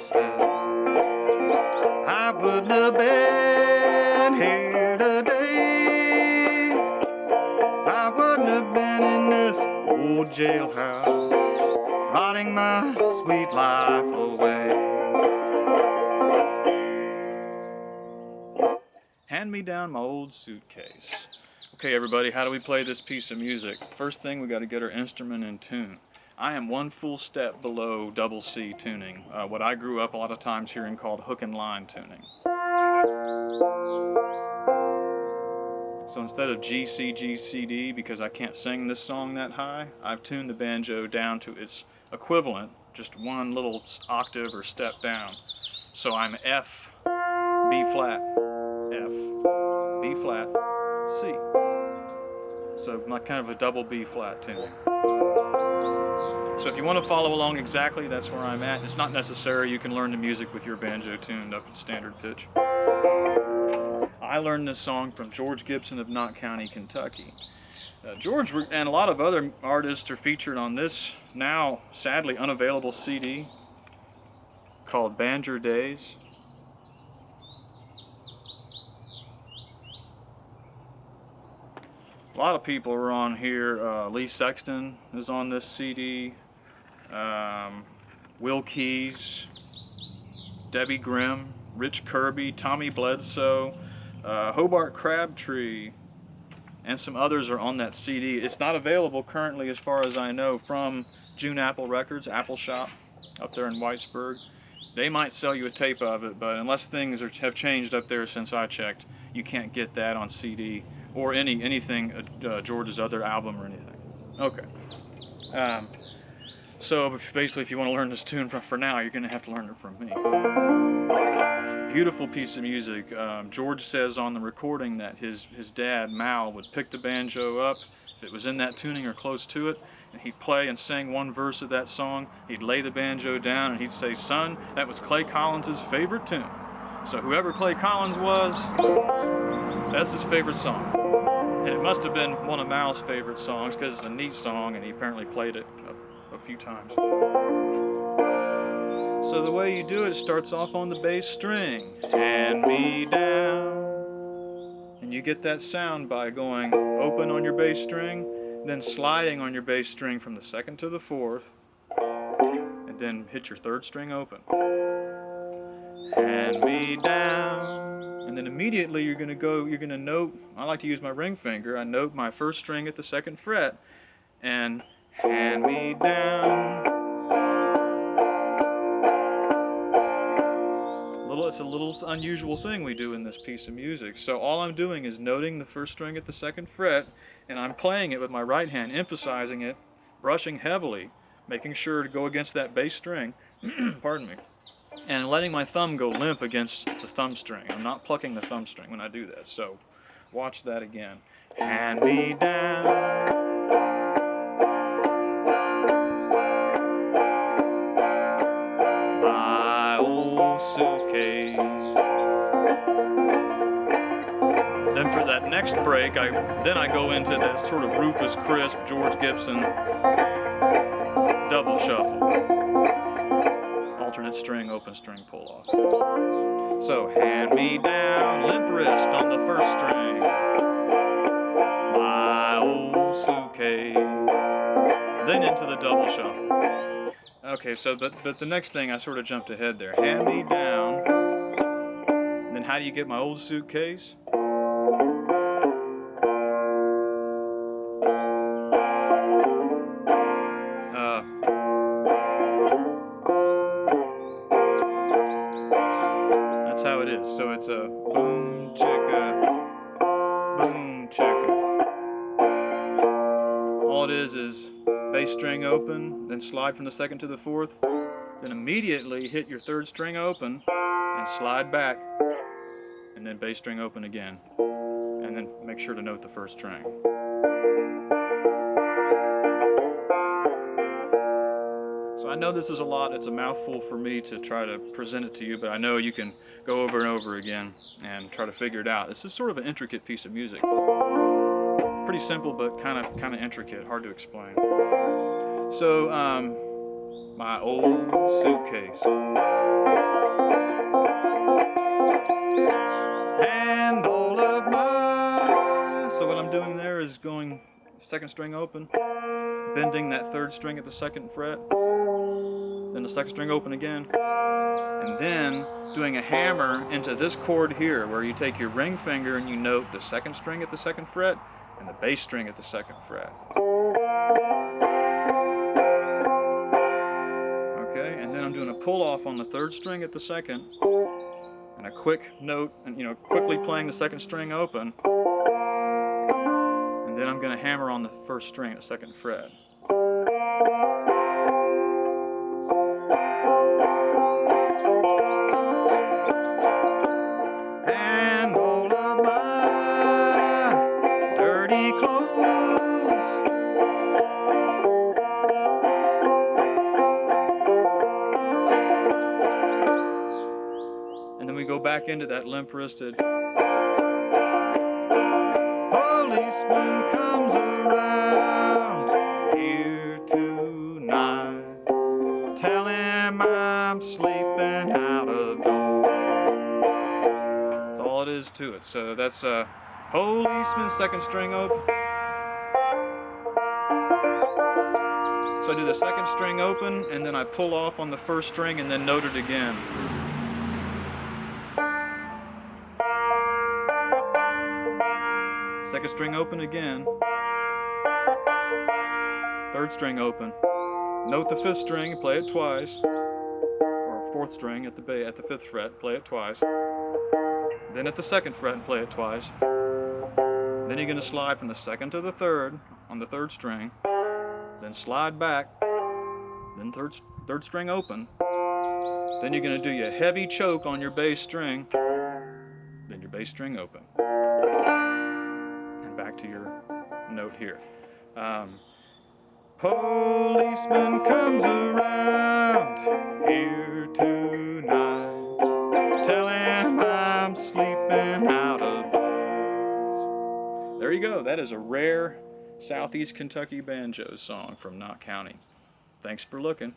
said, I wouldn't have been here today. I wouldn't have been in this old jailhouse, rotting my sweet life away. Hand me down my old suitcase. Okay, everybody, how do we play this piece of music? First thing, we got to get our instrument in tune. I am one full step below double C tuning, what I grew up a lot of times hearing called hook and line tuning. So instead of gCGCD, because I can't sing this song that high, I've tuned the banjo down to its equivalent, just one little octave or step down. So I'm F, B flat, F, B flat, C. So like kind of a double B flat tuning. So if you want to follow along exactly, that's where I'm at. It's not necessary. You can learn the music with your banjo tuned up at standard pitch. I learned this song from George Gibson of Knott County, Kentucky. George and a lot of other artists are featured on this now sadly unavailable CD called Banjo Days. A lot of people are on here. Lee Sexton is on this CD. Will Keys, Debbie Grimm, Rich Kirby, Tommy Bledsoe, Hobart Crabtree, and some others are on that CD. It's not available currently, as far as I know, from June Apple Records, Apple Shop, up there in Whitesburg. They might sell you a tape of it, but unless things have changed up there since I checked, you can't get that on CD or anything, George's other album or anything. Okay. So basically, if you want to learn this tune for now, you're going to have to learn it from me. Beautiful piece of music. George says on the recording that his dad, Mal, would pick the banjo up if it was in that tuning or close to it, and he'd play and sing one verse of that song. He'd lay the banjo down and he'd say, "Son, that was Clay Collins' favorite tune." So whoever Clay Collins was, that's his favorite song. And it must have been one of Mal's favorite songs because it's a neat song and he apparently played it a few times. So the way you do it starts off on the bass string. Hand me down. And you get that sound by going open on your bass string, then sliding on your bass string from the second to the fourth, and then hit your third string open. Hand me down. And then immediately you're going to note, I like to use my ring finger, I note my first string at the second fret, and hand me down. It's a little unusual thing we do in this piece of music. So all I'm doing is noting the first string at the second fret, and I'm playing it with my right hand, emphasizing it, brushing heavily, making sure to go against that bass string, pardon me, and letting my thumb go limp against the thumb string. I'm not plucking the thumb string when I do that, so watch that again. Hand me down. My old suitcase. Then for that next break, I go into that sort of Rufus Crisp, George Gibson double shuffle. Alternate string, open string, pull off. So hand me down, limp wrist on the first string. My old suitcase. Then into the double shuffle. Okay, so but the next thing I sort of jumped ahead there. Hand me down. And then how do you get my old suitcase? That's how it is. So it's a boom chicka, boom chicka. All it is bass string open, then slide from the second to the fourth, then immediately hit your third string open and slide back, and then bass string open again, and then make sure to note the first string. So I know this is a lot, it's a mouthful for me to try to present it to you, but I know you can go over and over again and try to figure it out. This is sort of an intricate piece of music. Pretty simple, but kind of intricate, hard to explain. So, my old suitcase. second string open, bending that third string at the second fret, then the second string open again, and then doing a hammer into this chord here, where you take your ring finger and you note the second string at the second fret and the bass string at the second fret. Okay, and then I'm doing a pull off on the third string at the second, and a quick note, and quickly playing the second string open, and then I'm going to hammer on the first string at the second fret. And all of my dirty clothes, and then we go back into that limp-wristed. Policeman comes around here tonight. Tell him I'm sleeping out of door. That's all it is to it. So that's a policeman, second string open. So I do the second string open, and then I pull off on the first string and then note it again. Second string open again. Third string open. Note the fifth string, play it twice. Or fourth string at the fifth fret, play it twice. Then at the second fret and play it twice. Then you're going to slide from the second to the third on the third string. Then slide back. Then third string open. Then you're going to do your heavy choke on your bass string. Then your bass string open. Back to your note here. Policeman comes around here tonight. Tell him I'm sleeping out of doors. There you go. That is a rare Southeast Kentucky banjo song from Knott County. Thanks for looking.